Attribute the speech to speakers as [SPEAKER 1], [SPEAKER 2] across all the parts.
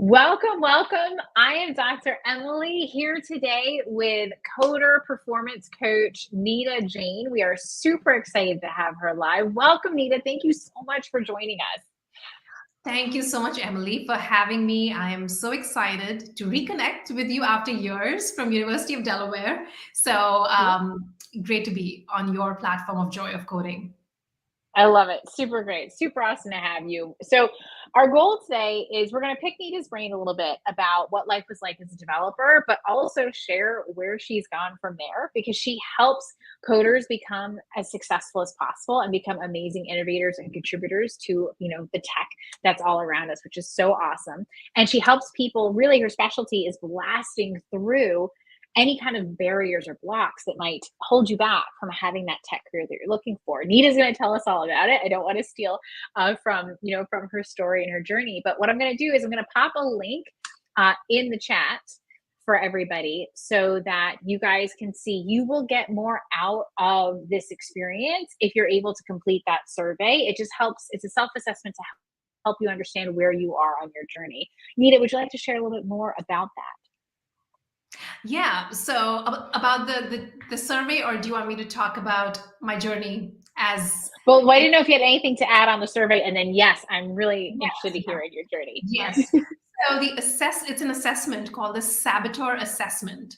[SPEAKER 1] Welcome, welcome. I am Dr. Emily here today with coder performance coach Neeta Jain. We are super excited to have her live. Welcome, Neeta. Thank you so much for joining us.
[SPEAKER 2] Thank you so much, Emily, for having me. I am so excited to reconnect with you after years from University of Delaware. So great to be on your platform of joy of coding.
[SPEAKER 1] I love it. Super great. Super awesome to have you. So, our goal today is we're going to pick Nita's brain a little bit about what life was like as a developer, but also share where she's gone from there because she helps coders become as successful as possible and become amazing innovators and contributors to, the tech that's all around us, which is so awesome. And she helps people, really her specialty is blasting through any kind of barriers or blocks that might hold you back from having that tech career that you're looking for. Nita's going to tell us all about it. I don't want to steal from her story and her journey, but what I'm going to do is I'm going to pop a link in the chat for everybody so that you guys can see. You will get more out of this experience if you're able to complete that survey. It just helps. It's a self-assessment to help you understand where you are on your journey. Nita, would you like to share a little bit more about that?
[SPEAKER 2] Yeah. So about the survey, or do you want me to talk about my journey as?
[SPEAKER 1] Well, I didn't know if you had anything to add on the survey, and then yes, I'm really interested to hear your journey.
[SPEAKER 2] Yes. So it's an assessment called the Sabotage assessment.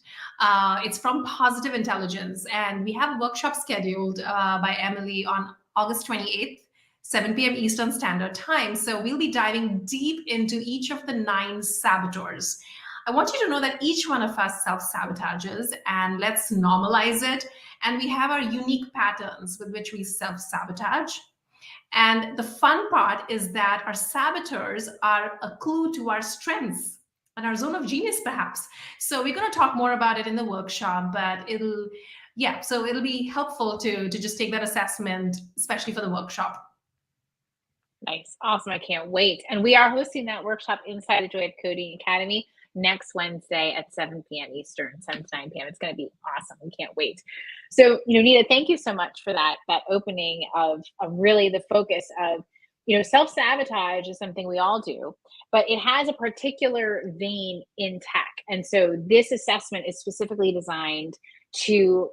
[SPEAKER 2] It's from Positive Intelligence, and we have a workshop scheduled by Emily on August 28th. 7 p.m. Eastern Standard Time. So we'll be diving deep into each of the 9 saboteurs. I want you to know that each one of us self-sabotages, and let's normalize it. And we have our unique patterns with which we self-sabotage. And the fun part is that our saboteurs are a clue to our strengths and our zone of genius, perhaps. So we're going to talk more about it in the workshop, but it'll be helpful to just take that assessment, especially for the workshop.
[SPEAKER 1] Nice. Awesome. I can't wait. And we are hosting that workshop inside the Joy of Coding Academy next Wednesday at 7 p.m. Eastern, 7 to 9 p.m. It's going to be awesome. We can't wait. So, Nita, thank you so much for that opening of really the focus of, self-sabotage is something we all do, but it has a particular vein in tech. And so this assessment is specifically designed to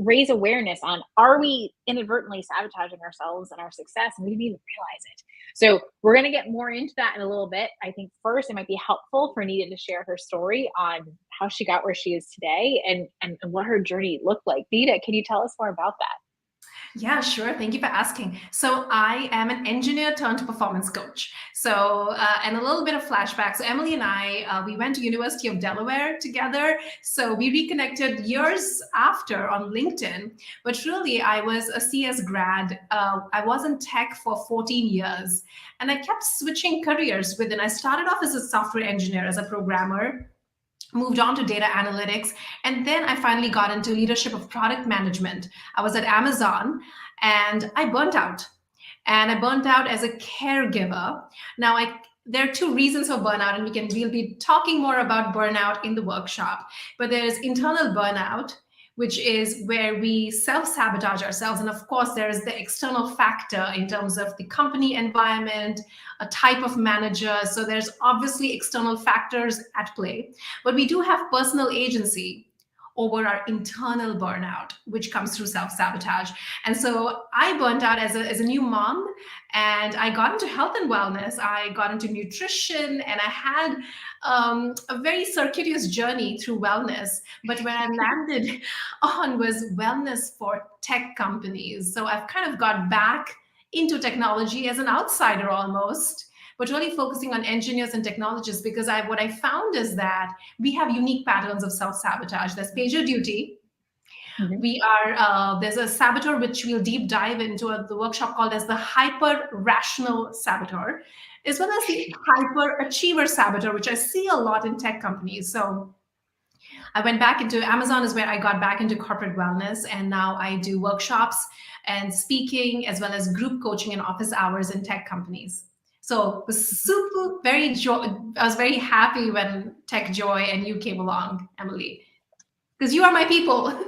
[SPEAKER 1] raise awareness on, are we inadvertently sabotaging ourselves and our success, and we didn't even realize it. So we're going to get more into that in a little bit. I think first it might be helpful for Nita to share her story on how she got where she is today and what her journey looked like. Nita, can you tell us more about that?
[SPEAKER 2] Yeah, sure. Thank you for asking. So I am an engineer turned performance coach. So, and a little bit of flashback. So Emily and I, we went to University of Delaware together. So we reconnected years after on LinkedIn. But really, I was a CS grad. I was in tech for 14 years. And I kept switching careers within. I started off as a software engineer, as a programmer, moved on to data analytics, and then I finally got into leadership of product management. I was at Amazon and I burnt out. And I burnt out as a caregiver. Now, there are 2 reasons for burnout, and we'll be talking more about burnout in the workshop. But there is internal burnout, which is where we self-sabotage ourselves. And of course, there is the external factor in terms of the company environment, a type of manager. So there's obviously external factors at play, but we do have personal agency over our internal burnout, which comes through self-sabotage. And so I burnt out as a new mom, and I got into health and wellness. I got into nutrition, and I had a very circuitous journey through wellness. But where I landed on was wellness for tech companies. So I've kind of got back into technology as an outsider almost, but really focusing on engineers and technologists, because what I found is that we have unique patterns of self-sabotage. There's PagerDuty. Mm-hmm. There's a saboteur which we'll deep dive into at the workshop called as the hyper-rational saboteur, as well as the hyper-achiever saboteur, which I see a lot in tech companies. So I went back into Amazon is where I got back into corporate wellness, and now I do workshops and speaking as well as group coaching and office hours in tech companies. So it was I was very happy when Tech Joy and you came along, Emily, because you are my people.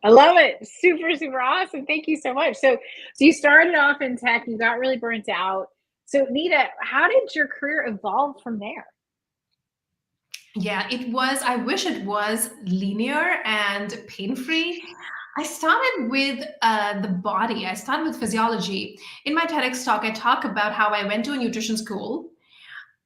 [SPEAKER 1] I love it. Super, super awesome. Thank you so much. So you started off in tech, you got really burnt out. So Neeta, how did your career evolve from there?
[SPEAKER 2] Yeah, it was. I wish it was linear and pain-free. I started with the body. I started with physiology. In my TEDx talk, I talk about how I went to a nutrition school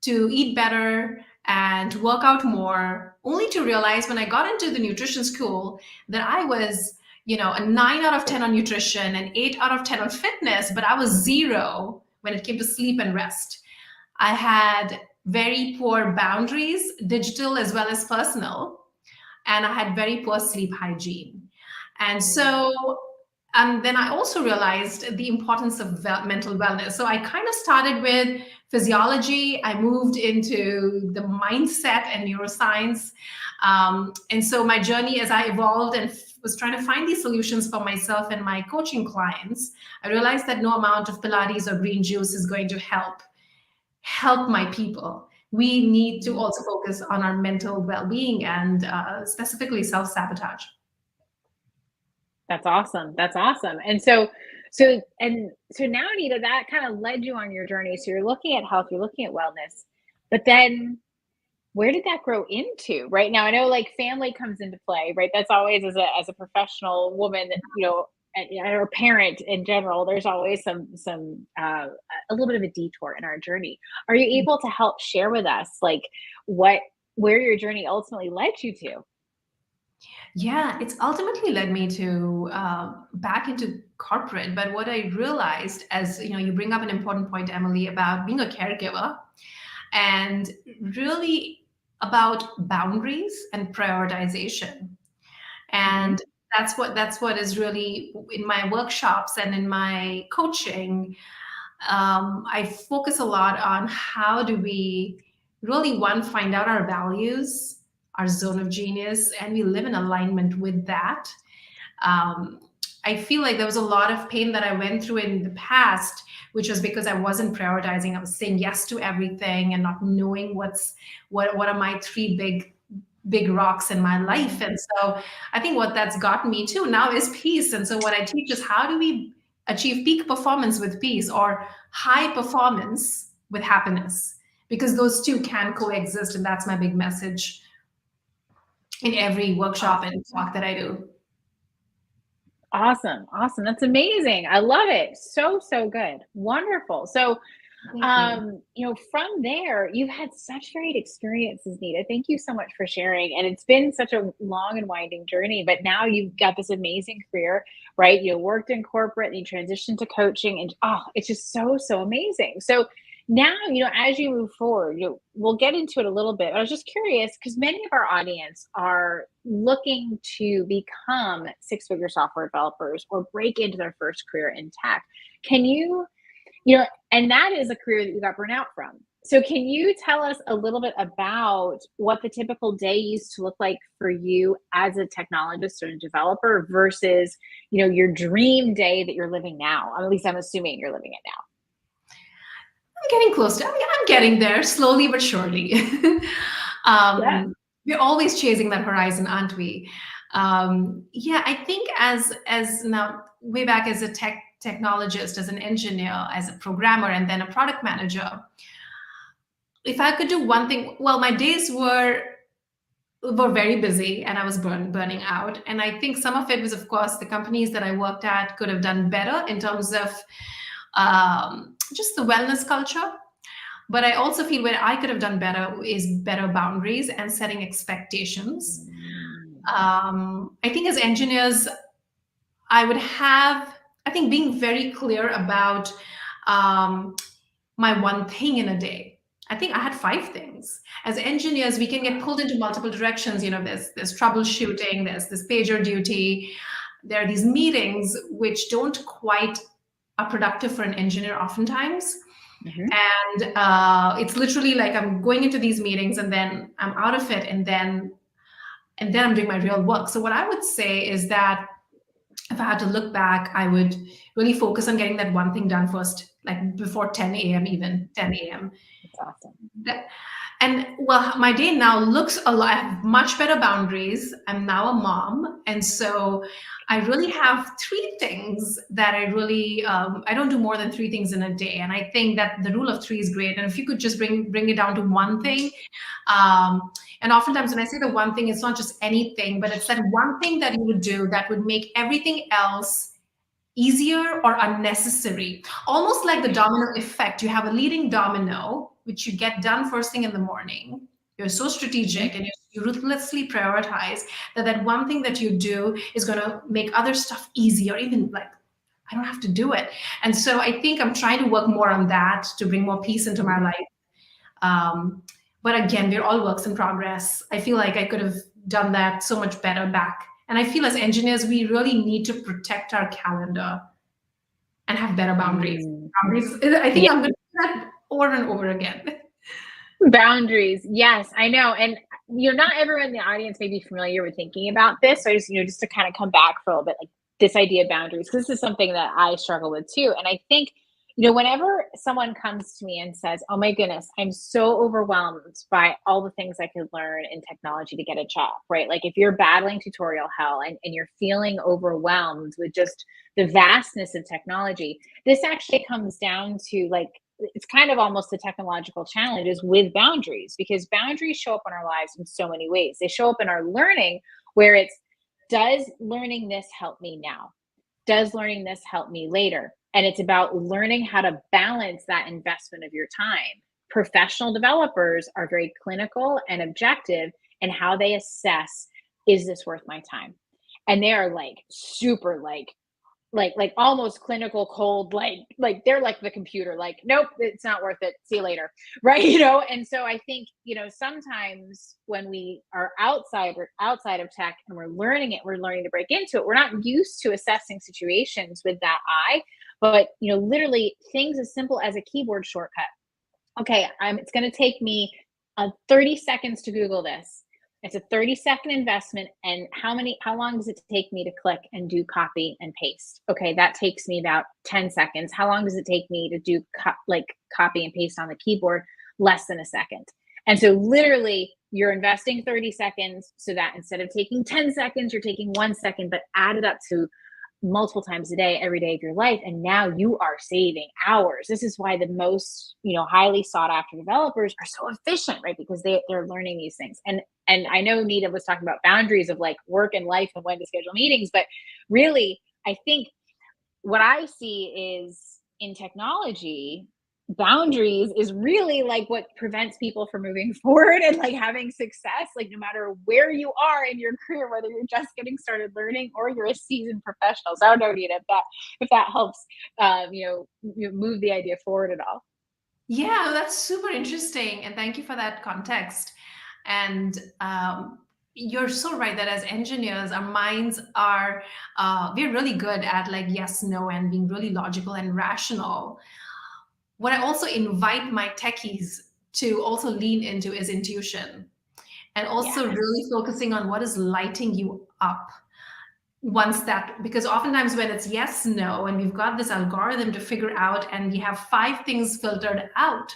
[SPEAKER 2] to eat better and work out more, only to realize when I got into the nutrition school that I was, a 9 out of 10 on nutrition and 8 out of 10 on fitness, but I was zero when it came to sleep and rest. I had very poor boundaries, digital as well as personal, and I had very poor sleep hygiene. And so then I also realized the importance of mental wellness. So I kind of started with physiology. I moved into the mindset and neuroscience. And so my journey as I evolved and was trying to find these solutions for myself and my coaching clients, I realized that no amount of Pilates or green juice is going to help my people. We need to also focus on our mental well-being and specifically self-sabotage.
[SPEAKER 1] That's awesome. That's awesome. And so now, Anita, that kind of led you on your journey. So you're looking at health, you're looking at wellness, but then where did that grow into? Right now, I know like family comes into play, right? That's always as a professional woman, or parent in general. There's always a little bit of a detour in our journey. Are you able to help share with us like where your journey ultimately led you to?
[SPEAKER 2] Yeah, it's ultimately led me to back into corporate. But what I realized, as you bring up an important point, Emily, about being a caregiver and really about boundaries and prioritization.
[SPEAKER 1] Mhm.
[SPEAKER 2] And that's what is really in my workshops and in my coaching. I focus a lot on how do we really, one, find out our values, our zone of genius, and we live in alignment with that. Um, I feel like there was a lot of pain that I went through in the past, which was because I wasn't prioritizing. I was saying yes to everything and not knowing what are my three big rocks in my life. And so I think what that's gotten me to now is peace. And so what I teach is how do we achieve peak performance with peace or high performance with happiness? Because those two can coexist. And that's my big message in every workshop and
[SPEAKER 1] Awesome.
[SPEAKER 2] talk that I do.
[SPEAKER 1] Awesome. Awesome. That's amazing. I love it. So, so good. Wonderful. So,
[SPEAKER 2] Thank you.
[SPEAKER 1] from there, you've had such varied experiences, Nita. Thank you so much for sharing. And it's been such a long and winding journey, but now you've got this amazing career, right? You worked in corporate and you transitioned to coaching, and it's just so, so amazing. So now, as you move forward, we'll get into it a little bit. I was just curious because many of our audience are looking to become six-figure software developers or break into their first career in tech. Can you and that is a career that you got burnt out from. So can you tell us a little bit about what the typical day used to look like for you as a technologist or a developer versus, your dream day that you're living now? At least I'm assuming you're living it now.
[SPEAKER 2] I'm getting close to, I mean, I'm getting there slowly but surely.
[SPEAKER 1] Yeah.
[SPEAKER 2] We're always chasing that horizon, aren't we? Yeah, I think as now way back as a technologist, as an engineer, as a programmer, and then a product manager, if I could do one thing, well, my days were very busy and I was burning out. And I think some of it was, of course, the companies that I worked at could have done better in terms of just the wellness culture. But I also feel where I could have done better is better boundaries and setting expectations.
[SPEAKER 1] Mm.
[SPEAKER 2] I think as engineers, I think being very clear about um, my one thing in a day. I think I had 5 things. As engineers, we can get pulled into multiple directions. There's troubleshooting, there's this pager duty, there are these meetings which don't quite are productive for an engineer oftentimes.
[SPEAKER 1] Mhm.
[SPEAKER 2] And it's literally like I'm going into these meetings and then I'm out of it, and then I'm doing my real work. So what I would say is that if I had to look back, I would really focus on getting that one thing done first, like before 10 a.m., even 10 a.m.
[SPEAKER 1] That's awesome.
[SPEAKER 2] And well, my day now looks a lot, I have much better boundaries. I'm now a mom. And so I really have three things that I really, I don't do more than three things in a day. And I think that the rule of three is great. And if you could just bring it down to one thing, and oftentimes when I say the one thing, it's not just anything, but it's that one thing that you would do that would make everything else easier or unnecessary. Almost like the domino effect. You have a leading domino, which you get done first thing in the morning. You're so strategic and you ruthlessly prioritize that one thing that you do is going to make other stuff easier, even like I don't have to do it. And so I think I'm trying to work more on that to bring more peace into my life. But again, we're all works in progress. I feel like I could have done that so much better back. And I feel as engineers, we really need to protect our calendar and have better boundaries. I think I'm going to do that over and over again.
[SPEAKER 1] Boundaries. Yes, I know. And not everyone in the audience may be familiar with thinking about this. So I just, just to kind of come back for a little bit, like this idea of boundaries, because this is something that I struggle with too. And I think, whenever someone comes to me and says, oh my goodness, I'm so overwhelmed by all the things I could learn in technology to get a job, right? Like if you're battling tutorial hell and you're feeling overwhelmed with just the vastness of technology, this actually comes down to it's kind of almost a technological challenge is with boundaries, because boundaries show up in our lives in so many ways. They show up in our learning, where it's, does learning this help me now? Does learning this help me later? And it's about learning how to balance that investment of your time. Professional developers are very clinical and objective in how they assess, is this worth my time? And they are super almost clinical cold, they're like the computer, nope, it's not worth it, see you later, right? And so I think sometimes when we are outside of tech and we're learning to break into it, we're not used to assessing situations with that eye. But literally things as simple as a keyboard shortcut. Okay, it's going to take me 30 seconds to Google this. It's a 30-second investment, and how long does it take me to click and do copy and paste? Okay, that takes me about 10 seconds. How long does it take me to do copy and paste on the keyboard? Less than a second. And so literally you're investing 30 seconds so that instead of taking 10 seconds, you're taking 1 second, but add it up to multiple times a day, every day of your life. And now you are saving hours. This is why the most, highly sought after developers are so efficient, right? Because they're learning these things. And I know Neeta was talking about boundaries of work and life and when to schedule meetings, but really, I think what I see is in technology, boundaries is really what prevents people from moving forward and having success, no matter where you are in your career, whether you're just getting started learning or you're a seasoned professional. So I don't know, Neeta, if that helps move the idea forward at all.
[SPEAKER 2] Yeah, that's super interesting, and thank you for that context. And you're so right that as engineers, our minds are we're really good at yes, no, and being really logical and rational. What I also invite my techies to also lean into is intuition, and also really focusing on what is lighting you up. Because oftentimes when it's yes, no, and we've got this algorithm to figure out and we have 5 things filtered out,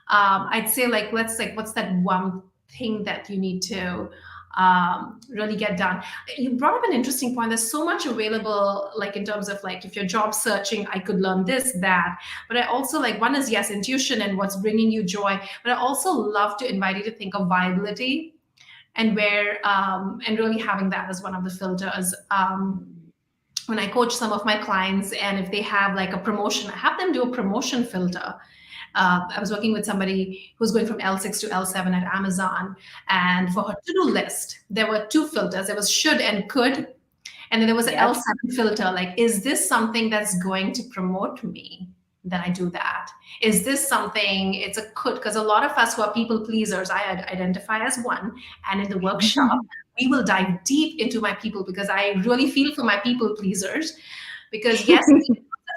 [SPEAKER 2] I'd say what's that one thing that you need to really get done? You brought up an interesting point. There's so much available, in terms of if you're job searching, I could learn this, that. But I also one is yes, intuition and what's bringing you joy. But I also love to invite you to think of viability and where and really having that as one of the filters. When I coach some of my clients, and if they have a promotion, I have them do a promotion filter. I was working with somebody who's going from L6 to L7 at Amazon, and for her to-do list, there were 2 filters. There was should and could, and then there was an L7 filter. Is this something that's going to promote me? Then I do that. Is this something, it's a could, because a lot of us who are people pleasers, I identify as one, and in the workshop, we will dive deep into my people, because I really feel for my people pleasers, because yes,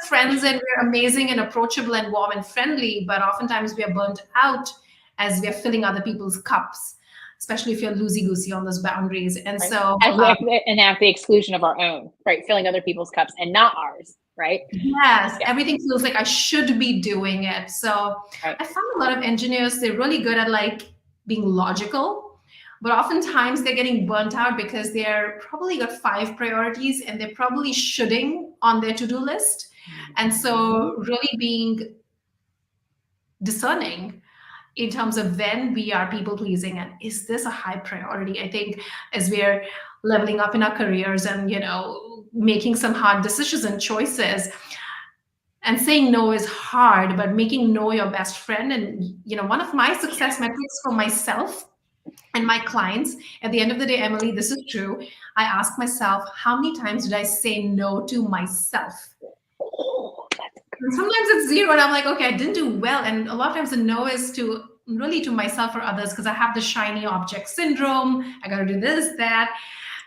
[SPEAKER 2] friends and we're amazing and approachable and warm and friendly, but oftentimes we are burnt out as we are filling other people's cups, especially if you're loosey-goosey on those boundaries. And
[SPEAKER 1] right.
[SPEAKER 2] So
[SPEAKER 1] and at the exclusion of our own, right? Filling other people's cups and not ours, right?
[SPEAKER 2] Yes, everything feels like I should be doing it. So I found a lot of engineers, they're really good at being logical, but oftentimes they're getting burnt out because they're probably got 5 priorities and they're probably shoulding on their to-do list. And so really being discerning in terms of when we are people pleasing and is this a high priority. I think as we're leveling up in our careers and making some hard decisions and choices, and saying no is hard, but making no your best friend. And one of my success metrics for myself and my clients at the end of the day, Emily, this is true, I ask myself, how many times did I say no to myself? And sometimes it's 0 and I'm like, okay, I didn't do well. And a lot of times the no is to really to myself or others because I have the shiny object syndrome. I got to do this, that.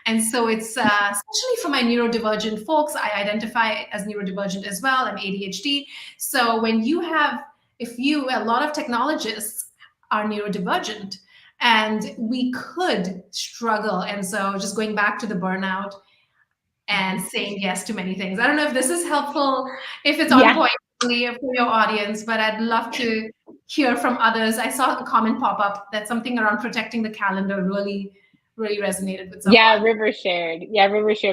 [SPEAKER 2] And so it's especially for my neurodivergent folks, I identify as neurodivergent as well. I'm ADHD. So when a lot of technologists are neurodivergent and we could struggle. And so just going back to the burnout and saying yes to many things. I don't know if this is helpful, if it's on point for your audience, but I'd love to hear from others. I saw a comment pop up that something around protecting the calendar really resonated with someone.
[SPEAKER 1] Yeah, River shared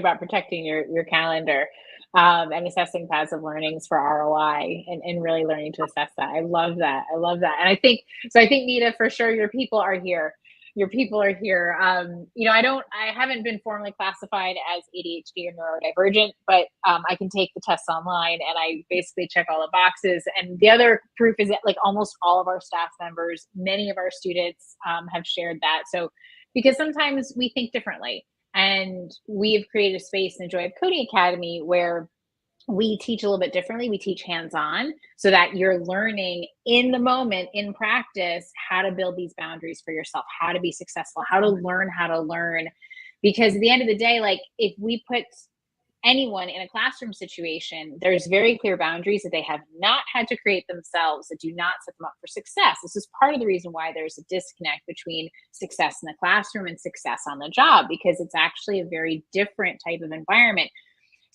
[SPEAKER 1] about protecting your calendar and assessing passive learnings for ROI and really learning to assess that. I love that. And I think Neeta, for sure, your people are here. I haven't been formally classified as ADHD or neurodivergent, but I can take the tests online and I basically check all the boxes. And the other proof is that like almost all of our staff members, many of our students have shared that. So because sometimes we think differently, and we've created a space in the Joy of Coding Academy where we teach a little bit differently. We teach hands-on so that you're learning in the moment, in practice, how to build these boundaries for yourself, how to be successful, how to learn. Because at the end of the day, like if we put anyone in a classroom situation, there's very clear boundaries that they have not had to create themselves that do not set them up for success. This is part of the reason why there's a disconnect between success in the classroom and success on the job, because it's actually a very different type of environment.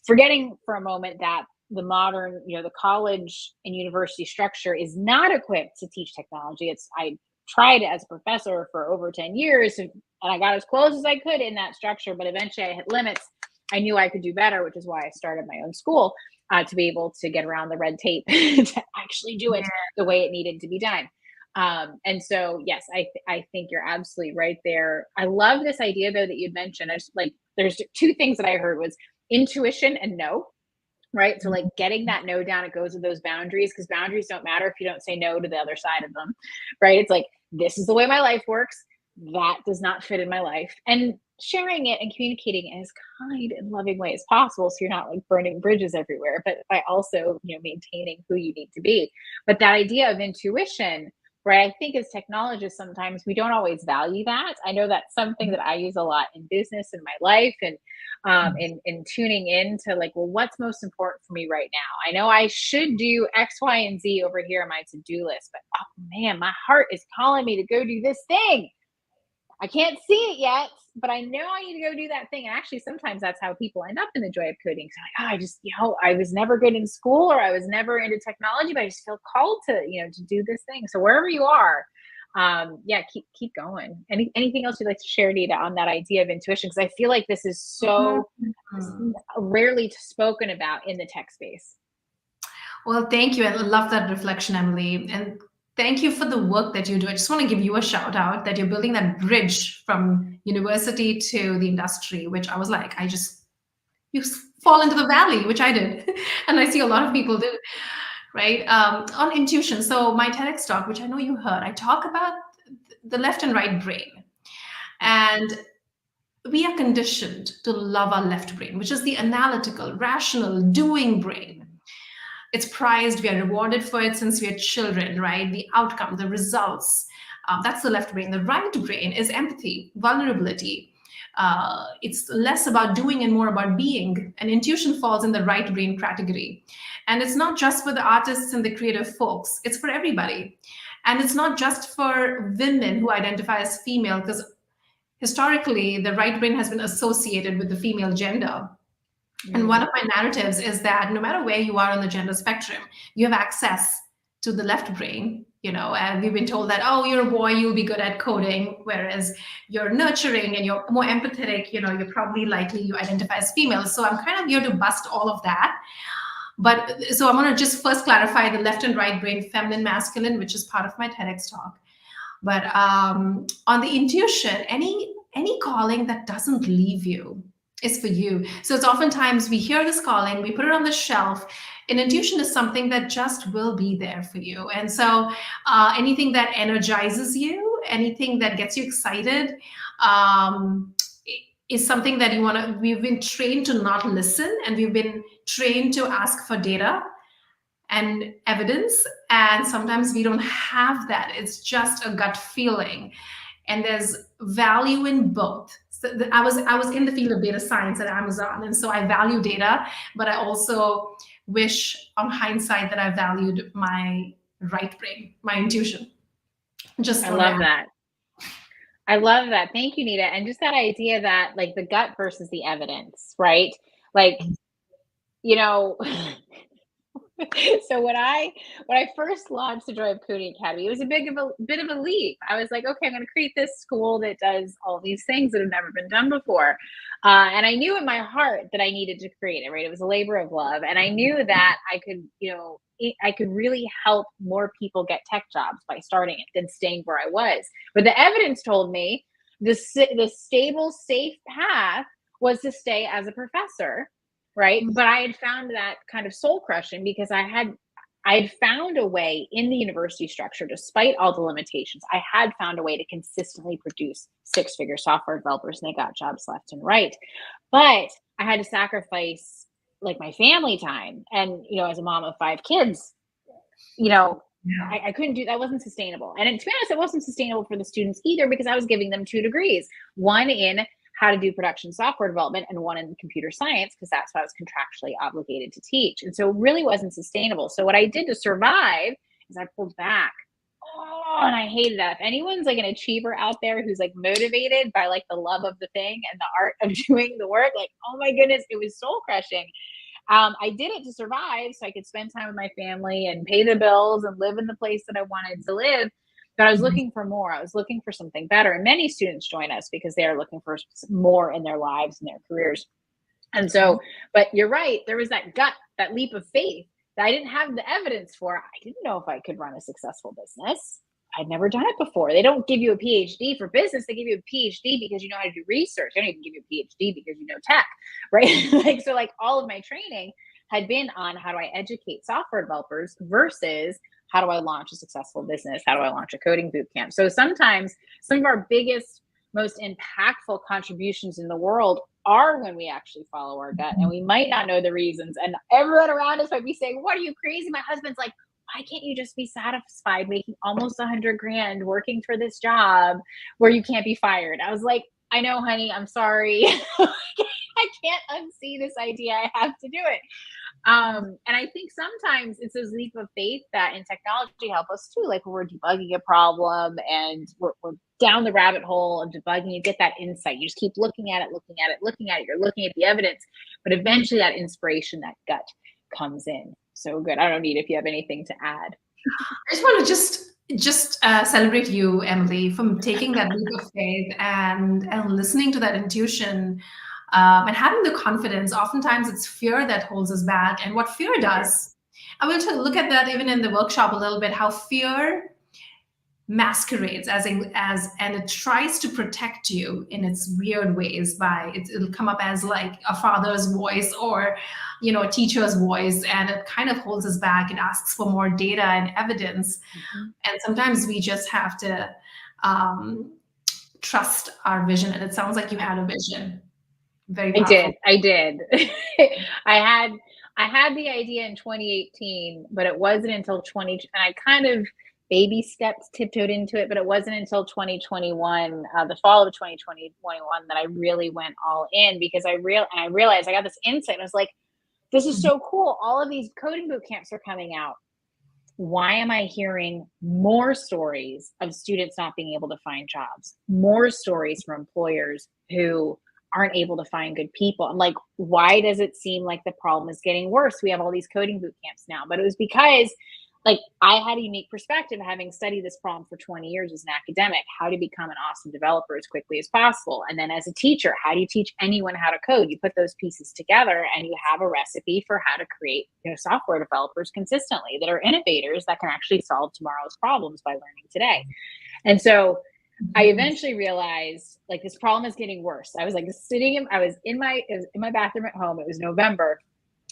[SPEAKER 1] Forgetting for a moment that the modern, the college and university structure is not equipped to teach technology. I tried as a professor for over 10 years and I got as close as I could in that structure, but eventually I hit limits. I knew I could do better, which is why I started my own school to be able to get around the red tape to actually do it the way it needed to be done. And so, yes, I think you're absolutely right there. I love this idea though that you'd mentioned. There's 2 things that I heard was intuition and no, right? So like getting that no down, it goes with those boundaries, because boundaries don't matter if you don't say no to the other side of them, right? It's like, this is the way my life works. That does not fit in my life. And sharing it and communicating in as kind and loving way as possible, so you're not like burning bridges everywhere, but by also, maintaining who you need to be. But that idea of intuition, right? I think as technologists, sometimes we don't always value that. I know that's something that I use a lot in business in my life, and in tuning in to like, well, what's most important for me right now? I know I should do X, Y, and Z over here on my to-do list, but oh man, my heart is calling me to go do this thing. I can't see it yet, but I know I need to go do that thing. And actually, sometimes that's how people end up in the Joy of Coding. So like, I just, I was never good in school, or I was never into technology, but I just feel called to, to do this thing. So wherever you are, keep going. Anything else you'd like to share, Neeta, on that idea of intuition? Because I feel like this is so rarely spoken about in the tech space.
[SPEAKER 2] Well, thank you. I love that reflection, Emily. And thank you for the work that you do. I just want to give you a shout out that you're building that bridge from university to the industry, which I was like, you fall into the valley, which I did. And I see a lot of people do, right? On intuition. So my TEDx talk, which I know you heard, I talk about the left and right brain. And we are conditioned to love our left brain, which is the analytical, rational, doing brain. It's prized, we are rewarded for it since we are children, right? The outcome, the results, that's the left brain. The right brain is empathy, vulnerability. It's less about doing and more about being. And intuition falls in the right brain category. And it's not just for the artists and the creative folks, it's for everybody. And it's not just for women who identify as female, because historically, the right brain has been associated with the female gender. And one of my narratives is that no matter where you are on the gender spectrum, you have access to the left brain And we've been told that, oh, you're a boy, you'll be good at coding, whereas you're nurturing and you're more empathetic, you're probably likely you identify as female. So I'm kind of here to bust all of that. But so I want to just first clarify the left and right brain, feminine, masculine, which is part of my TEDx talk. But on the intuition, any calling that doesn't leave you is for you. So it's oftentimes we hear this calling, we put it on the shelf, and intuition is something that just will be there for you. And so anything that energizes you, anything that gets you excited, is something that you want to. We've been trained to not listen, and we've been trained to ask for data and evidence, and sometimes we don't have that. It's just a gut feeling, and there's value in both. So I was in the field of data science at Amazon, and so I value data, but I also wish on hindsight that I valued my right brain, my intuition.
[SPEAKER 1] I love that. I love that. Thank you, Neeta. And just that idea that like the gut versus the evidence, right? Like, so when I first launched the Joy of Coding Academy, it was a bit of a leap. I was like, okay, I'm going to create this school that does all these things that have never been done before. And I knew in my heart that I needed to create it, right? It was a labor of love. And I knew that I could, I could really help more people get tech jobs by starting it than staying where I was. But the evidence told me the stable, safe path was to stay as a professor. Right. But I had found that kind of soul crushing because I had found a way in the university structure, despite all the limitations, I had found a way to consistently produce 6-figure software developers, and they got jobs left and right. But I had to sacrifice like my family time. And, as a mom of 5 kids, I couldn't do that. Wasn't sustainable. And to be honest, it wasn't sustainable for the students either, because I was giving them 2 degrees, one in how to do production software development and one in computer science, because that's what I was contractually obligated to teach. And so it really wasn't sustainable. So what I did to survive is I pulled back. And I hated that. If anyone's like an achiever out there who's like motivated by like the love of the thing and the art of doing the work, like, oh my goodness, it was soul crushing. I did it to survive so I could spend time with my family and pay the bills and live in the place that I wanted to live. But I was looking for more. I was looking for something better. And many students join us because they are looking for more in their lives and their careers. And so, but you're right. There was that gut, that leap of faith that I didn't have the evidence for. I didn't know if I could run a successful business. I'd never done it before. They don't give you a PhD for business. They give you a PhD because you know how to do research. They don't even give you a PhD because you know tech, right? So all of my training had been on how do I educate software developers versus how do I launch a successful business? How do I launch a coding boot camp? So sometimes some of our biggest, most impactful contributions in the world are when we actually follow our gut, and we might not know the reasons. And everyone around us might be saying, what, are you crazy? My husband's like, why can't you just be satisfied making almost $100,000 working for this job where you can't be fired? I was like, I know, honey, I'm sorry. I can't unsee this idea. I have to do it. And I think sometimes it's those leap of faith that in technology help us too. Like when we're debugging a problem and we're down the rabbit hole of debugging, you get that insight. You just keep looking at it. You're looking at the evidence, but eventually that inspiration, that gut comes in. So good. I don't need if you have anything to add.
[SPEAKER 2] I just want to just celebrate you, Emily, from taking that leap of faith and listening to that intuition. And having the confidence. Oftentimes it's fear that holds us back. And what fear does, I want to look at that even in the workshop a little bit, how fear masquerades and it tries to protect you in its weird ways it'll come up as like a father's voice or a teacher's voice, and it kind of holds us back. It asks for more data and evidence. And sometimes we just have to trust our vision. And it sounds like you had a vision. Very powerful.
[SPEAKER 1] I did. I had the idea in 2018, but it wasn't until and I kind of baby steps tiptoed into it, but it wasn't until 2021, the fall of 2021, that I really went all in, because I realized I got this insight. I was like, this is so cool. All of these coding boot camps are coming out. Why am I hearing more stories of students not being able to find jobs? More stories from employers who aren't able to find good people. I'm like, why does it seem like the problem is getting worse? We have all these coding boot camps now, but it was because like I had a unique perspective having studied this problem for 20 years as an academic, how to become an awesome developer as quickly as possible. And then as a teacher, how do you teach anyone how to code? You put those pieces together and you have a recipe for how to create, software developers consistently that are innovators that can actually solve tomorrow's problems by learning today. And so I eventually realized like this problem is getting worse. I was like I was in my bathroom at home. It was November.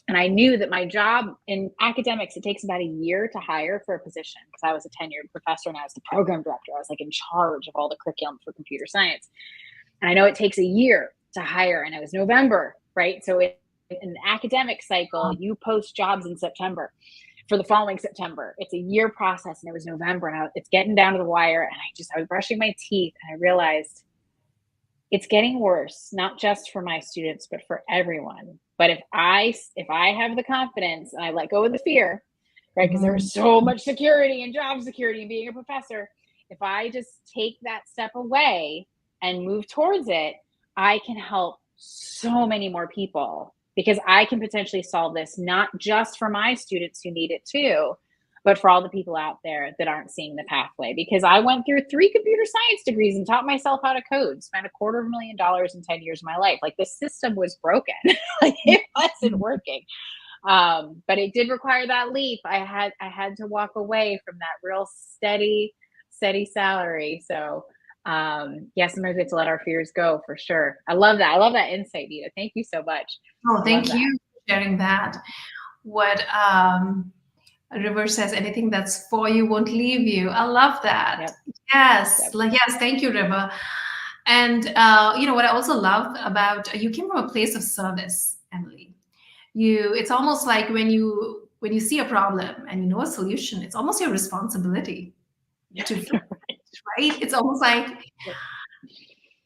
[SPEAKER 1] And I knew that my job in academics, it takes about a year to hire for a position because I was a tenured professor and I was the program director. I was like in charge of all the curriculum for computer science. And I know it takes a year to hire, and it was November, right? So in an academic cycle, you post jobs in September for the following September. It's a year process, and it was November, and it's getting down to the wire. And I was brushing my teeth, and I realized it's getting worse, not just for my students, but for everyone. But if I have the confidence and I let go of the fear, right? Because there's so much security and job security in being a professor. If I just take that step away and move towards it, I can help so many more people, because I can potentially solve this, not just for my students who need it too, but for all the people out there that aren't seeing the pathway. Because I went through 3 computer science degrees and taught myself how to code, spent $250,000 in 10 years of my life. Like the system was broken. Like it wasn't working. But it did require that leap. I had to walk away from that real steady salary. So yeah, sometimes we have to let our fears go for sure. I love that. I love that insight, Neeta. Thank you so much.
[SPEAKER 2] Oh, thank you for sharing that. What River says, anything that's for you won't leave you. I love that.
[SPEAKER 1] Yep.
[SPEAKER 2] Yes. Yep. Yes. Thank you, River. And what I also love about you came from a place of service, Emily. It's almost like when you see a problem and you know a solution, it's almost your responsibility to fix it, right? It's almost like,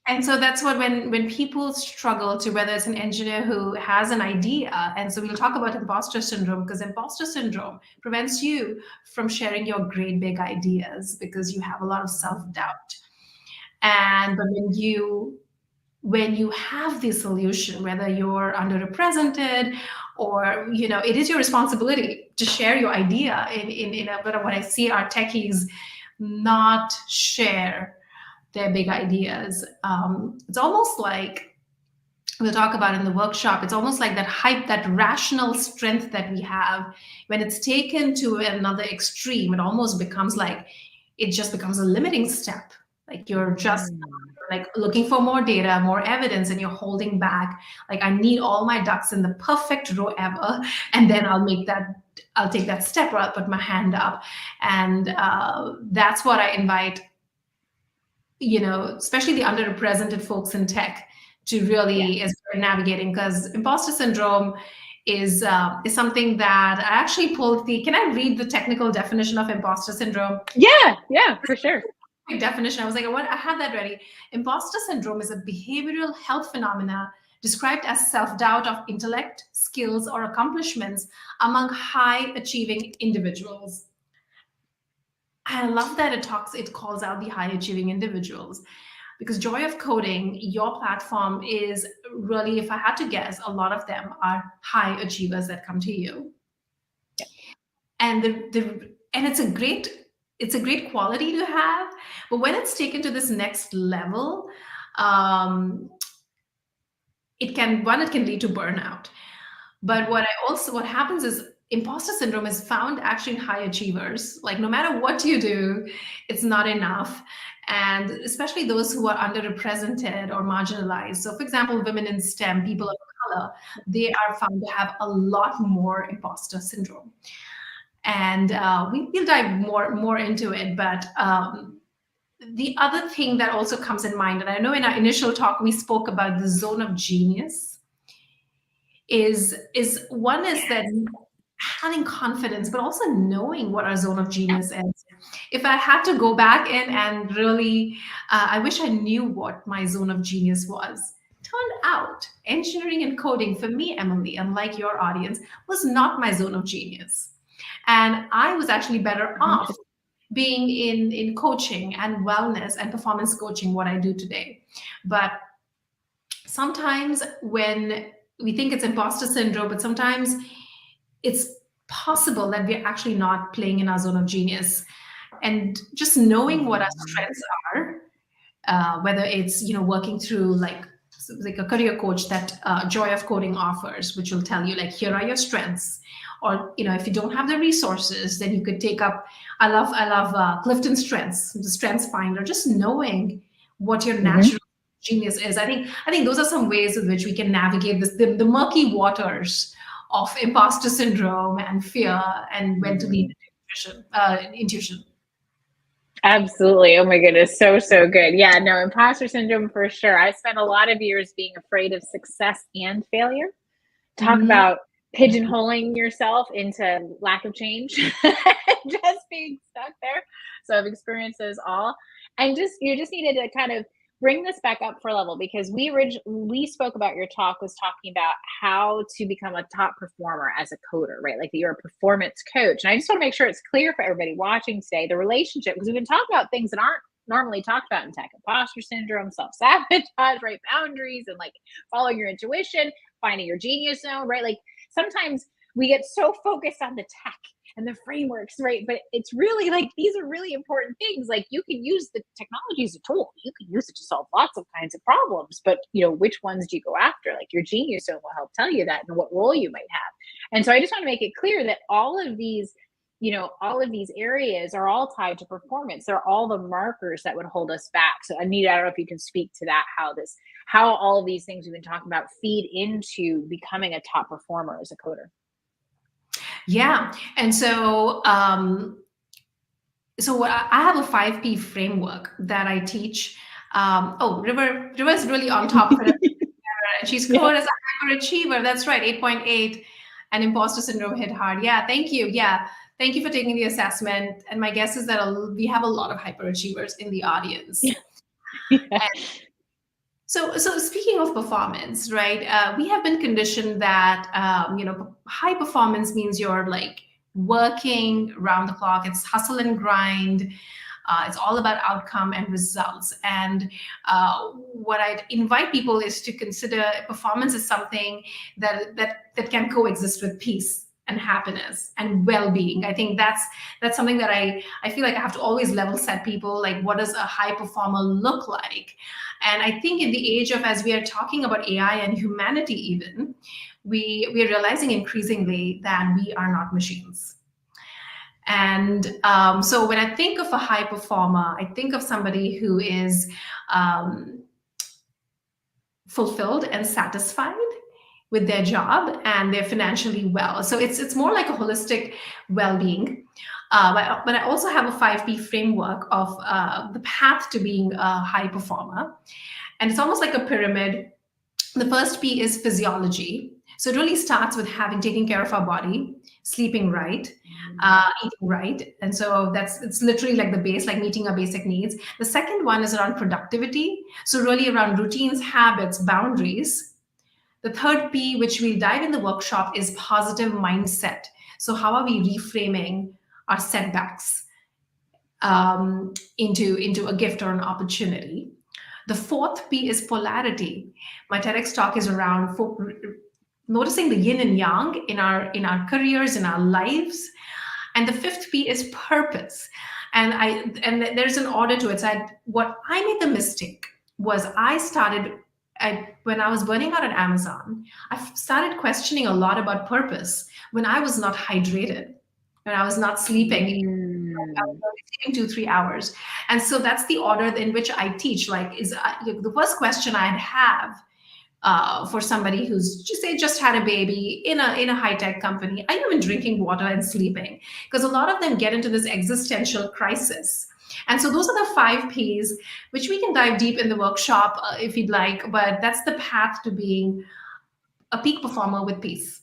[SPEAKER 2] and so that's what when people struggle to, whether it's an engineer who has an idea, and so we'll talk about imposter syndrome, because imposter syndrome prevents you from sharing your great big ideas because you have a lot of self-doubt. And but when you have the solution, whether you're underrepresented or it is your responsibility to share your idea in a bit of what I see our techies not share their big ideas. It's almost like we'll talk about in the workshop. It's almost like that hype, that rational strength that we have, when it's taken to another extreme, it almost becomes like it just becomes a limiting step. Like you're just like looking for more data, more evidence, and you're holding back. Like I need all my ducks in the perfect row ever, and then I'll take that step, or I'll put my hand up. And that's what I invite, especially the underrepresented folks in tech to really is navigating, because imposter syndrome is something that I actually pulled can I read the technical definition of imposter syndrome?
[SPEAKER 1] Yeah, for sure.
[SPEAKER 2] Definition. I was like, I have that ready. Imposter syndrome is a behavioral health phenomena described as self-doubt of intellect, skills, or accomplishments among high-achieving individuals. I love that it calls out the high-achieving individuals, because Joy of Coding, your platform is really, if I had to guess, a lot of them are high achievers that come to you. Yeah. And and it's a great quality to have, but when it's taken to this next level, it can lead to burnout. But what happens is imposter syndrome is found actually in high achievers. Like no matter what you do, it's not enough. And especially those who are underrepresented or marginalized. So for example, women in STEM, people of color, they are found to have a lot more imposter syndrome. And we'll dive more into it. But the other thing that also comes in mind, and I know in our initial talk, we spoke about the zone of genius, is that having confidence, but also knowing what our zone of genius is. If I had to go back in and really, I wish I knew what my zone of genius was. Turned out engineering and coding for me, Emily, unlike your audience, was not my zone of genius. And I was actually better off being in coaching and wellness and performance coaching, what I do today. But sometimes when we think it's imposter syndrome, but sometimes it's possible that we're actually not playing in our zone of genius. And just knowing what our strengths are, whether it's working through like a career coach that Joy of Coding offers, which will tell you like here are your strengths, or if you don't have the resources, then you could take up. I love Clifton Strengths, the Strengths Finder. Just knowing what your natural genius is. I think those are some ways in which we can navigate the murky waters of imposter syndrome and fear, and when to lead intuition.
[SPEAKER 1] Absolutely. Oh my goodness. So, so good. Yeah, no, imposter syndrome for sure. I spent a lot of years being afraid of success and failure. Talk
[SPEAKER 2] Mhm.
[SPEAKER 1] about pigeonholing yourself into lack of change, just being stuck there. So I've experienced those all. And you just needed to kind of bring this back up for level, because we spoke about, your talk was talking about how to become a top performer as a coder, right? Like you're a performance coach. And I just want to make sure it's clear for everybody watching today, the relationship, because we've been talking about things that aren't normally talked about in tech: imposter syndrome, self-sabotage, right? Boundaries, and like following your intuition, finding your genius zone, right? Like sometimes we get so focused on the tech and the frameworks, right? But it's really like, these are really important things. Like you can use the technology as a tool. You can use it to solve lots of kinds of problems, but which ones do you go after? Like your genius zone will help tell you that, and what role you might have. And so I just want to make it clear that all of these areas are all tied to performance. They're all the markers that would hold us back. So Anita, I don't know if you can speak to that, how all of these things we've been talking about feed into becoming a top performer as a coder.
[SPEAKER 2] Yeah. And so what I have a 5P framework that I teach. River's really on top of it. And she's scored as a hyperachiever. That's right, 8.8. And imposter syndrome hit hard. Yeah, thank you. Yeah, thank you for taking the assessment. And my guess is that we have a lot of hyperachievers in the audience. So speaking of performance, right? We have been conditioned that high performance means you're like working round the clock. It's hustle and grind. It's all about outcome and results. And what I'd invite people is to consider performance as something that can coexist with peace and happiness and well-being. I think that's something that I feel like I have to always level set people. Like, what does a high performer look like? And I think in the age of, as we are talking about AI and humanity, even we are realizing increasingly that we are not machines. And so when I think of a high performer, I think of somebody who is fulfilled and satisfied with their job, and they're financially well. So it's more like a holistic well-being. But I also have a 5P framework of the path to being a high performer. And it's almost like a pyramid. The first P is physiology. So it really starts with taking care of our body, sleeping right, eating right. And so it's literally like the base, like meeting our basic needs. The second one is around productivity. So really around routines, habits, boundaries. The third P, which we'll dive in the workshop, is positive mindset. So how are we reframing our setbacks into a gift or an opportunity? The fourth P is polarity. My TEDx talk is around noticing the yin and yang in our careers, in our lives. And the fifth P is purpose. And there's an order to it. So what I made the mistake was when I was burning out at Amazon, I started questioning a lot about purpose when I was not hydrated, when I was not sleeping. I was only sleeping 2-3 hours. And so that's the order in which I teach. Like, the first question I'd have for somebody who's just had a baby in a high-tech company: are you even drinking water and sleeping? Because a lot of them get into this existential crisis. And so those are the 5 Ps, which we can dive deep in the workshop if you'd like, but that's the path to being a peak performer with peace.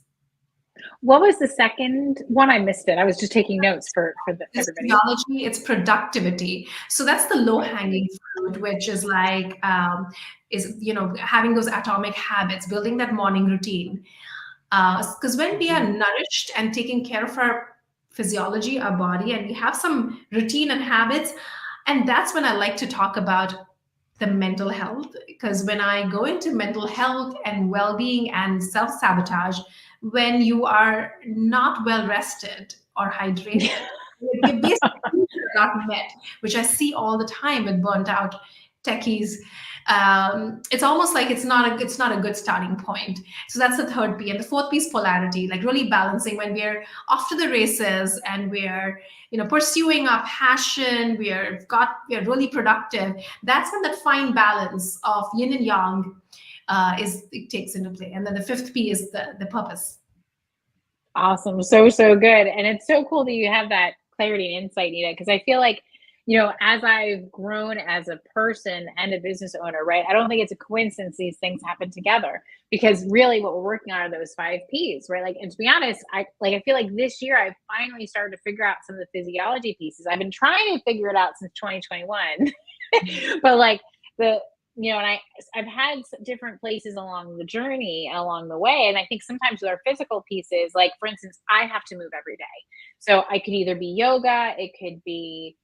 [SPEAKER 1] What was the second one? I missed it. I was just taking notes for everybody.
[SPEAKER 2] Technology, it's productivity. So that's the low-hanging fruit, which is like having those atomic habits, building that morning routine. Because when we are nourished and taking care of our physiology, our body, and we have some routine and habits, and that's when I like to talk about the mental health. Because when I go into mental health and well-being and self-sabotage, when you are not well rested or hydrated. Your basic needs are not met, which I see all the time with burnt out techies. It's almost like it's not a good starting point. So that's the third P. And the fourth P is polarity, like really balancing when we're off to the races and we're pursuing our passion, we're really productive. That's when that fine balance of yin and yang it takes into play. And then the fifth P is the purpose.
[SPEAKER 1] Awesome. So good. And it's so cool that you have that clarity and insight, Neeta, because I feel like, as I've grown as a person and a business owner, right? I don't think it's a coincidence these things happen together, because really what we're working on are those 5 Ps, right? Like, and to be honest, I feel like this year I've finally started to figure out some of the physiology pieces. I've been trying to figure it out since 2021, but like and I've had different places along the journey and along the way. And I think sometimes with our physical pieces, like for instance, I have to move every day. So I could either be yoga, it could be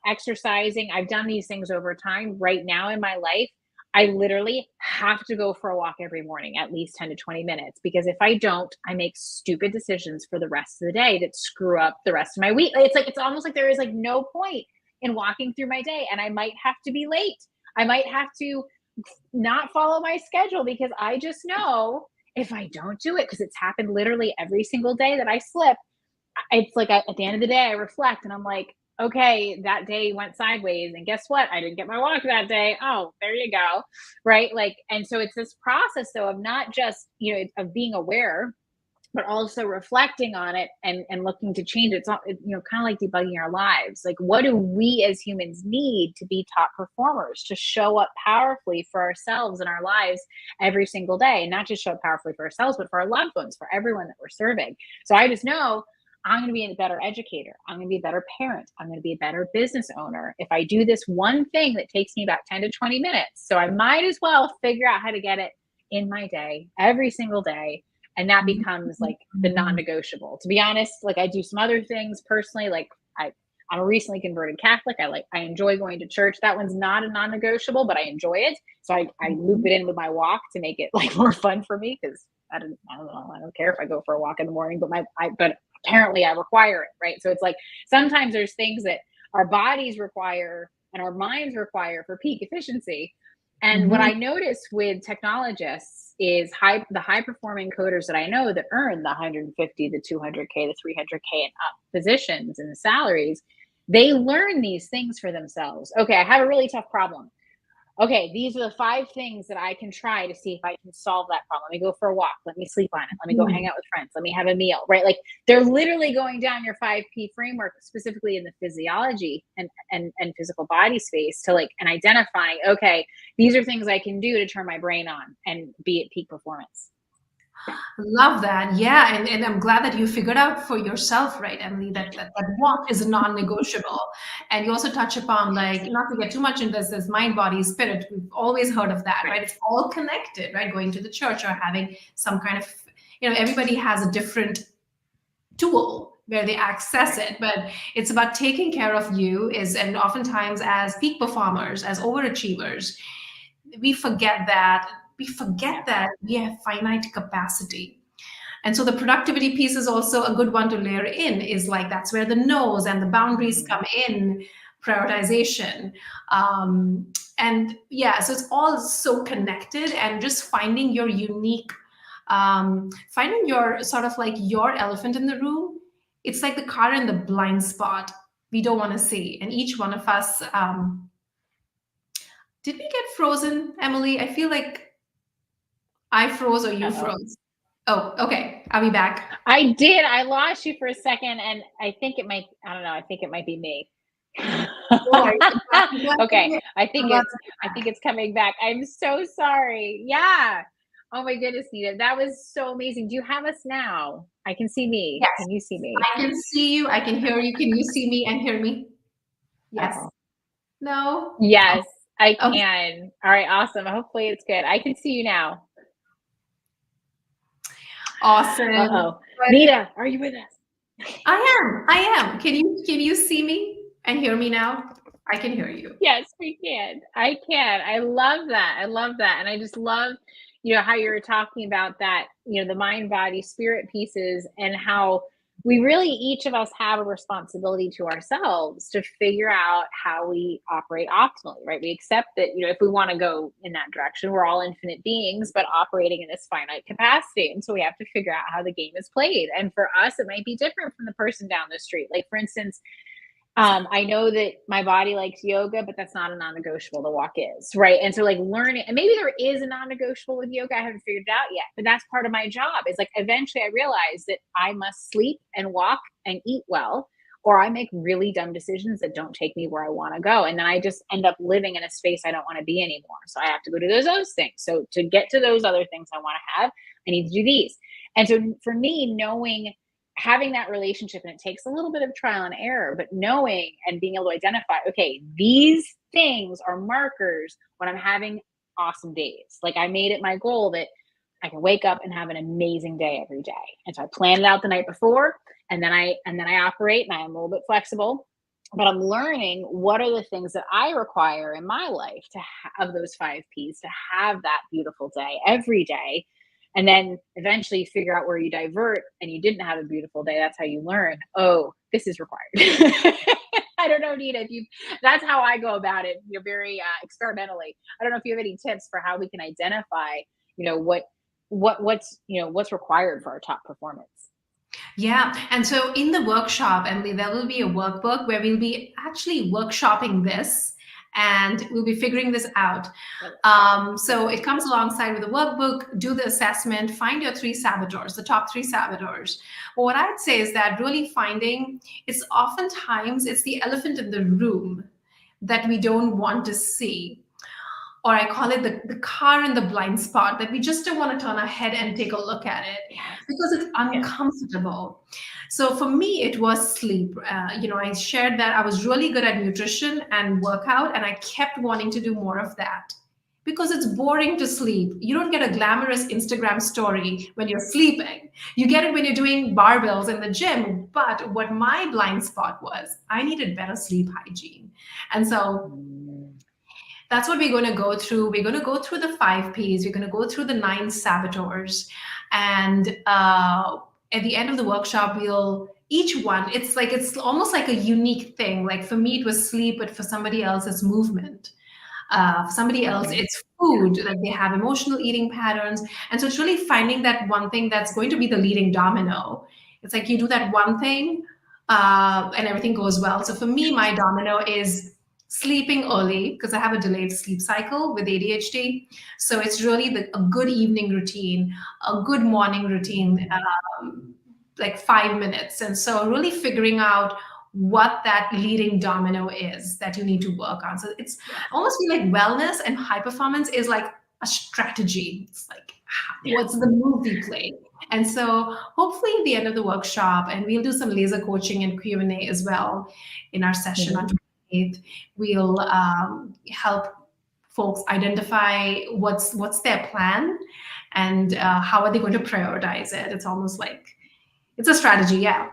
[SPEAKER 1] exercising. I've done these things over time. Right now in my life, I literally have to go for a walk every morning, at least 10 to 20 minutes, because if I don't, I make stupid decisions for the rest of the day that screw up the rest of my week. It's almost like there is like no point in walking through my day, and I might have to be late. I might have to not follow my schedule because I just know if I don't do it, because it's happened literally every single day that I slip, it's like at the end of the day, I reflect and I'm like, okay, that day went sideways. And guess what? I didn't get my walk that day. Oh, there you go. Right. Like, and so it's this process though of not just, of being aware, but also reflecting on it and looking to change it. It's all, kind of like debugging our lives. Like, what do we as humans need to be top performers, to show up powerfully for ourselves and our lives every single day, and not just show up powerfully for ourselves, but for our loved ones, for everyone that we're serving. So I just know I'm going to be a better educator. I'm going to be a better parent. I'm going to be a better business owner if I do this one thing that takes me about 10 to 20 minutes. So I might as well figure out how to get it in my day, every single day. And that becomes like the non-negotiable. To be honest, like I do some other things personally, like I'm a recently converted Catholic. I enjoy going to church. That one's not a non-negotiable, but I enjoy it. So I loop it in with my walk to make it like more fun for me, because I don't know. I don't care if I go for a walk in the morning, but apparently I require it, right? So it's like sometimes there's things that our bodies require and our minds require for peak efficiency. And what I notice with technologists is the high performing coders that I know that earn the 150, the 200K, the 300K and up positions and the salaries, they learn these things for themselves. Okay, I have a really tough problem. Okay, these are the 5 things that I can try to see if I can solve that problem. Let me go for a walk. Let me sleep on it. Let me go hang out with friends. Let me have a meal, right? Like they're literally going down your 5P framework, specifically in the physiology and physical body space, to like, and identifying, okay, these are things I can do to turn my brain on and be at peak performance.
[SPEAKER 2] Love that. Yeah. And I'm glad that you figured out for yourself, right, Emily, that walk is a non-negotiable. And you also touch upon, like, not to get too much into this mind, body, spirit. We've always heard of that, right? It's all connected, right? Going to the church or having some kind of, everybody has a different tool where they access it, but it's about taking care of you and oftentimes as peak performers, as overachievers, we forget that we have finite capacity. And so the productivity piece is also a good one to layer in, is like that's where the no's and the boundaries come in, prioritization. And yeah, so it's all so connected, and just finding your unique, finding your sort of like your elephant in the room. It's like the car in the blind spot we don't want to see. And each one of us, did we get frozen, Emily? I feel like I froze or you froze. Oh, okay. I'll be back.
[SPEAKER 1] I did. I lost you for a second, and I think it might, I don't know. I think it might be me. Okay. I think it's coming back. I'm so sorry. Yeah. Oh my goodness, Neeta. That was so amazing. Do you have us now? I can see me.
[SPEAKER 2] Yes.
[SPEAKER 1] Can you see me?
[SPEAKER 2] I can see you. I can hear you. Can you see me and hear me? Yes. No?
[SPEAKER 1] Yes, I can. All right. Awesome. Hopefully it's good. I can see you now.
[SPEAKER 2] Awesome.
[SPEAKER 1] Neeta, are you with us?
[SPEAKER 2] I am. Can you see me and hear me now? I can hear you.
[SPEAKER 1] Yes, we can. I can. I love that. And I just love, how you're talking about that, the mind, body, spirit pieces, and how we really, each of us have a responsibility to ourselves to figure out how we operate optimally, right? We accept that, if we want to go in that direction, we're all infinite beings, but operating in this finite capacity. And so we have to figure out how the game is played. And for us, it might be different from the person down the street. Like, for instance, I know that my body likes yoga, but that's not a non-negotiable. The walk is, right? And so, like, learning, and maybe there is a non-negotiable with yoga. I haven't figured it out yet, but that's part of my job. Is like, eventually I realized that I must sleep and walk and eat well, or I make really dumb decisions that don't take me where I want to go. And then I just end up living in a space I don't want to be anymore. So I have to go to those things. So to get to those other things I want to have, I need to do these. And so for me, having that relationship, and it takes a little bit of trial and error, but knowing and being able to identify, okay, these things are markers when I'm having awesome days. Like, I made it my goal that I can wake up and have an amazing day every day. And so I planned it out the night before, and then I operate, and I'm a little bit flexible, but I'm learning what are the things that I require in my life to have those 5 Ps, to have that beautiful day every day. And then eventually you figure out where you divert and you didn't have a beautiful day. That's how you learn, oh, this is required. I don't know, Neeta, that's how I go about it. You're very experimentally. I don't know if you have any tips for how we can identify, what's required for our top performance.
[SPEAKER 2] Yeah. And so in the workshop, Emily, there will be a workbook where we'll be actually workshopping this, and we'll be figuring this out. So it comes alongside with the workbook. Do the assessment, find your 3 saboteurs, the top 3 saboteurs. But what I'd say is that really finding, it's oftentimes it's the elephant in the room that we don't want to see. Or I call it the car in the blind spot, that we just don't want to turn our head and take a look at it because it's uncomfortable. So for me, it was sleep. I shared that I was really good at nutrition and workout, and I kept wanting to do more of that because it's boring to sleep. You don't get a glamorous Instagram story when you're sleeping. You get it when you're doing barbells in the gym. But what my blind spot was, I needed better sleep hygiene. And so that's what we're going to go through. We're going to go through the 5 Ps. We're going to go through the 9 saboteurs. And at the end of the workshop, each one, it's almost like a unique thing. Like for me, it was sleep, but for somebody else, it's movement. For somebody else, it's food. Like they have emotional eating patterns. And so it's really finding that one thing that's going to be the leading domino. It's like you do that one thing and everything goes well. So for me, my domino is sleeping early, because I have a delayed sleep cycle with ADHD. So it's really a good evening routine, a good morning routine, like 5 minutes. And so really figuring out what that leading domino is that you need to work on. So it's almost like wellness and high performance is like a strategy. It's like, what's the move we play? And so hopefully at the end of the workshop, and we'll do some laser coaching and Q&A as well in our session on 28th, we'll help folks identify what's their plan and how are they going to prioritize it. It's almost like, it's a strategy, yeah.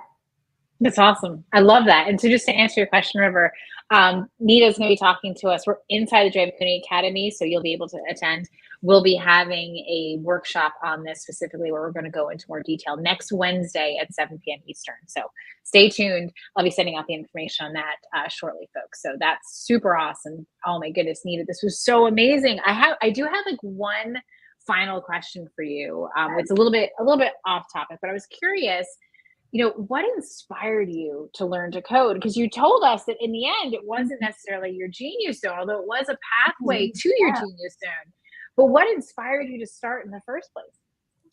[SPEAKER 1] That's awesome. I love that. And so just to answer your question, River, Neeta's going to be talking to us. We're inside the Drive Community Academy, so you'll be able to attend. We'll be having a workshop on this specifically where we're going to go into more detail next Wednesday at 7 p.m. Eastern. So stay tuned. I'll be sending out the information on that shortly, folks. So that's super awesome. Oh my goodness, Neeta, this was so amazing. I do have like one final question for you. It's a little bit off topic, but I was curious, what inspired you to learn to code? Because you told us that in the end, it wasn't necessarily your genius zone, although it was a pathway to your genius zone. But what inspired you to start in the first place?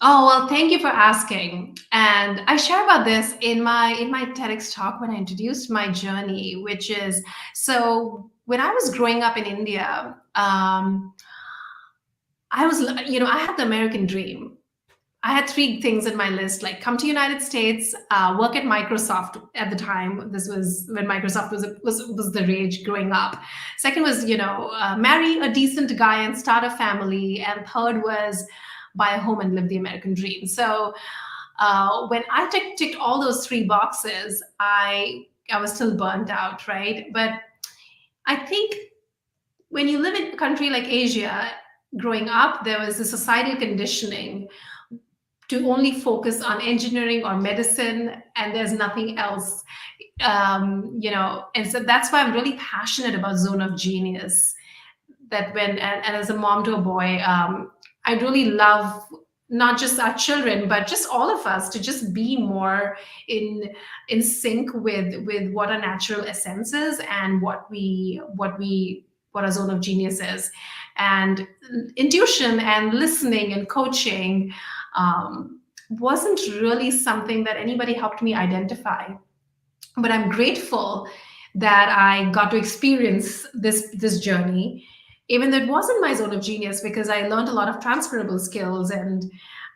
[SPEAKER 2] Oh, well, thank you for asking. And I share about this in my TEDx talk when I introduced my journey, which is, so when I was growing up in India, I had the American dream. I had 3 things in my list, like come to United States, work at Microsoft at the time. This was when Microsoft was the rage growing up. Second was, marry a decent guy and start a family. And third was buy a home and live the American dream. So when I ticked all those 3 boxes, I was still burnt out, right? But I think when you live in a country like Asia, growing up, there was a societal conditioning to only focus on engineering or medicine, and there's nothing else. And so that's why I'm really passionate about zone of genius. That and as a mom to a boy, I really love not just our children, but just all of us to just be more in sync with what our natural essence is and what our zone of genius is. And intuition and listening and coaching wasn't really something that anybody helped me identify. But I'm grateful that I got to experience this journey, even though it wasn't my zone of genius, because I learned a lot of transferable skills, and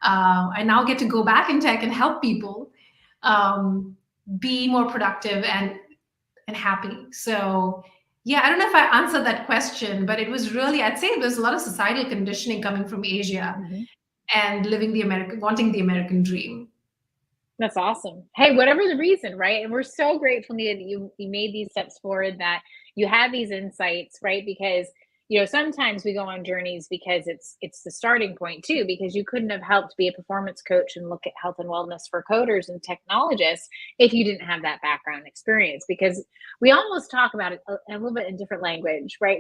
[SPEAKER 2] I now get to go back in tech and help people um, be more productive and happy. So yeah, I don't know if I answered that question, but it was really, I'd say there's a lot of societal conditioning coming from Asia
[SPEAKER 1] Mhm.
[SPEAKER 2] and wanting the American dream.
[SPEAKER 1] That's awesome. Hey, whatever the reason, right? And we're so grateful, Nia, that you made these steps forward, that you had these insights, right? Because sometimes we go on journeys because it's the starting point too, because you couldn't have helped be a performance coach and look at health and wellness for coders and technologists if you didn't have that background experience. Because we almost talk about it a little bit in different language, right?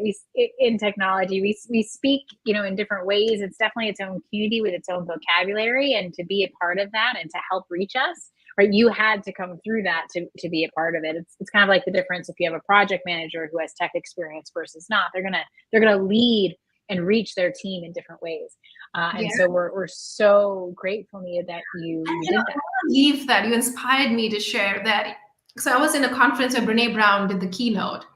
[SPEAKER 1] In technology, we speak, in different ways. It's definitely its own community with its own vocabulary, and to be a part of that and to help reach us, right? You had to come through that to be a part of it. It's kind of like the difference if you have a project manager who has tech experience versus not. They're gonna lead and reach their team in different ways.
[SPEAKER 2] Yeah.
[SPEAKER 1] And so we're so grateful, Nia, that you did that.
[SPEAKER 2] I believe that you inspired me to share that. So I was in a conference where Brene Brown did the keynote,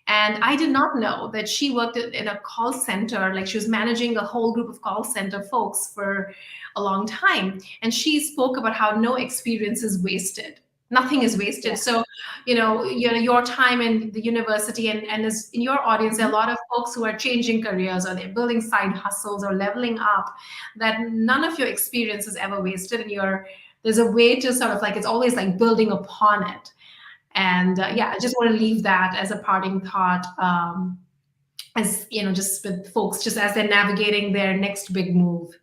[SPEAKER 2] and I did not know that she worked in a call center. Like, she was managing a whole group of call center folks for a long time, and she spoke about how no experience is wasted. Nothing is wasted.
[SPEAKER 1] Yeah.
[SPEAKER 2] So, your time in the university, and as in your audience, there are a lot of folks who are changing careers, or they're building side hustles or leveling up, that none of your experience is ever wasted, and there's a way to sort of, like, it's always like building upon it. And yeah, I just want to leave that as a parting thought, as just with folks, just as they're navigating their next big move.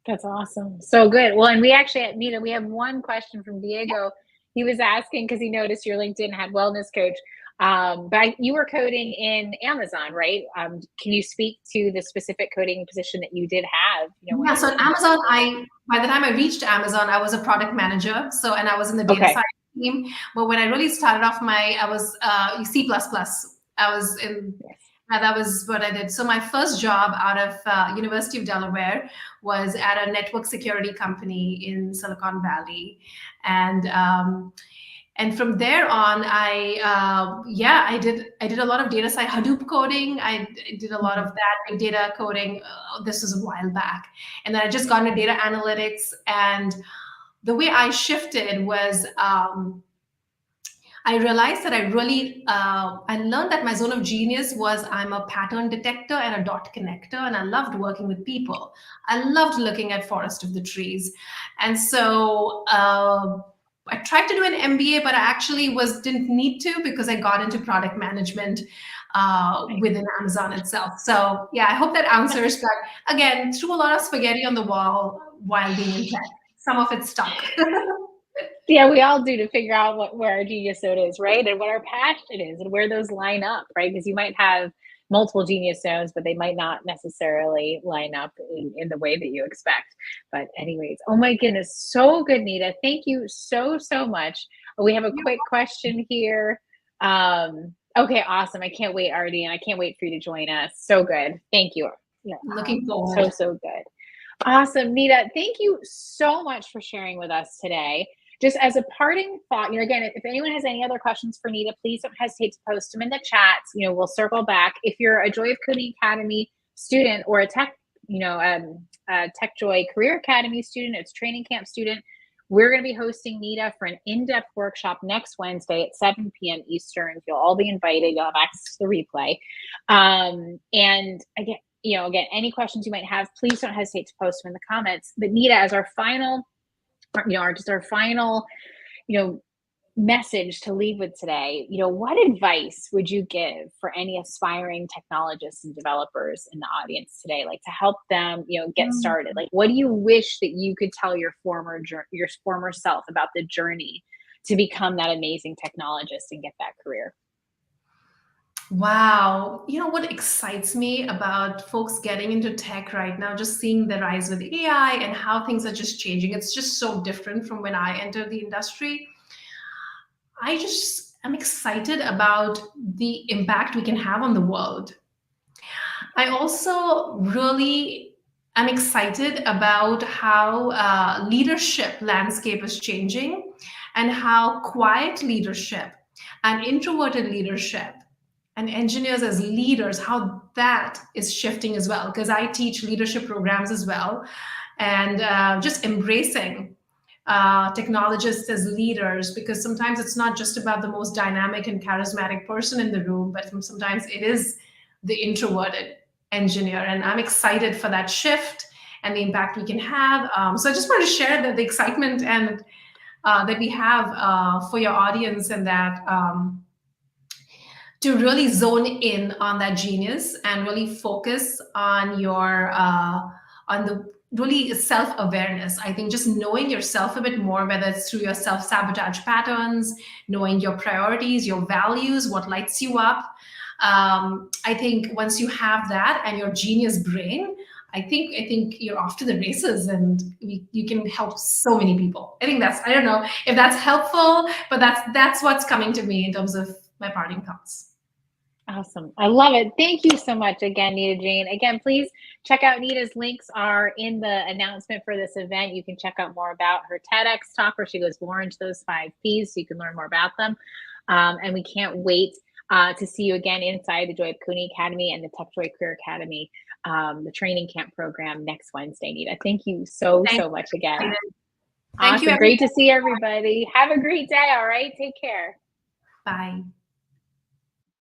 [SPEAKER 1] That's awesome. So good. Well, and we actually, Nita, we have one question from Diego. He was asking because he noticed your LinkedIn had wellness coach. But you were coding in Amazon, right? Can you speak to the specific coding position that you did have?
[SPEAKER 2] Yeah, so at Amazon, by the time I reached Amazon, I was a product manager. So, and I was in the data science team. But when I really started off, I was C++. I was in. Yes. That was what I did. So my first job out of University of Delaware was at a network security company in Silicon Valley, and from there on, I did a lot of data science, Hadoop coding. I did a lot of that, big data coding. This was a while back, and then I just got into data analytics. And the way I shifted was, I realized that I learned that my zone of genius was, I'm a pattern detector and a dot connector, and I loved working with people. I loved looking at forest of the trees. And so I tried to do an MBA, but I actually didn't need to, because I got into product management within Amazon itself. So yeah, I hope that answers. But again, threw a lot of spaghetti on the wall while being in tech. Some of it stuck.
[SPEAKER 1] Yeah, we all do, to figure out where our genius zone is, right? And what our passion is, and where those line up, right? Because you might have multiple genius zones, but they might not necessarily line up in the way that you expect. But anyways, oh my goodness, so good, Nita. Thank you so much. We have a quick question here. Okay, awesome. I can't wait, Artie, and I can't wait for you to join us. So good. Thank you. Yeah,
[SPEAKER 2] looking forward.
[SPEAKER 1] So good. Awesome, Nita. Thank you so much for sharing with us today. Just as a parting thought, again, if anyone has any other questions for Nita, please don't hesitate to post them in the chats. We'll circle back. If you're a Joy of Coding Academy student, or a Tech Joy Career Academy student, it's training camp student, we're going to be hosting Nita for an in-depth workshop next Wednesday at 7 p.m. Eastern. You'll all be invited. You'll have access to the replay. And again, any questions you might have, please don't hesitate to post them in the comments. But Nita, as our final, message to leave with today, what advice would you give for any aspiring technologists and developers in the audience today, like to help them, get started? Like, what do you wish that you could tell your former self about the journey to become that amazing technologist and get that career?
[SPEAKER 2] Wow. You know what excites me about folks getting into tech right now, just seeing the rise with AI and how things are just changing. It's just so different from when I entered the industry. I just am excited about the impact we can have on the world. I also really am excited about how leadership landscape is changing and how quiet leadership and introverted leadership and engineers as leaders, how that is shifting as well. Because I teach leadership programs as well, and just embracing technologists as leaders, because sometimes it's not just about the most dynamic and charismatic person in the room, but sometimes it is the introverted engineer. And I'm excited for that shift and the impact we can have. So I just want to share the excitement and that we have for your audience, and that to really zone in on that genius and really focus on your on the really self-awareness. I think just knowing yourself a bit more, whether it's through your self-sabotage patterns, knowing your priorities, your values, what lights you up. I think once you have that and your genius brain, I think you're off to the races, and you can help so many people. I think I don't know if that's helpful, but that's what's coming to me in terms of my parting thoughts.
[SPEAKER 1] Awesome. I love it. Thank you so much again, Neeta Jain. Again, please check out Neeta's links are in the announcement for this event. You can check out more about her TEDx talk where she goes more into those 5 Ps so you can learn more about them. And we can't wait to see you again inside the Joy of Coding Academy and the Tech Joy Career Academy, the training camp program next Wednesday, Neeta. Thank you so much again.
[SPEAKER 2] Thank
[SPEAKER 1] awesome.
[SPEAKER 2] you.
[SPEAKER 1] Great to see everybody. Have a great day. All right. Take care.
[SPEAKER 2] Bye.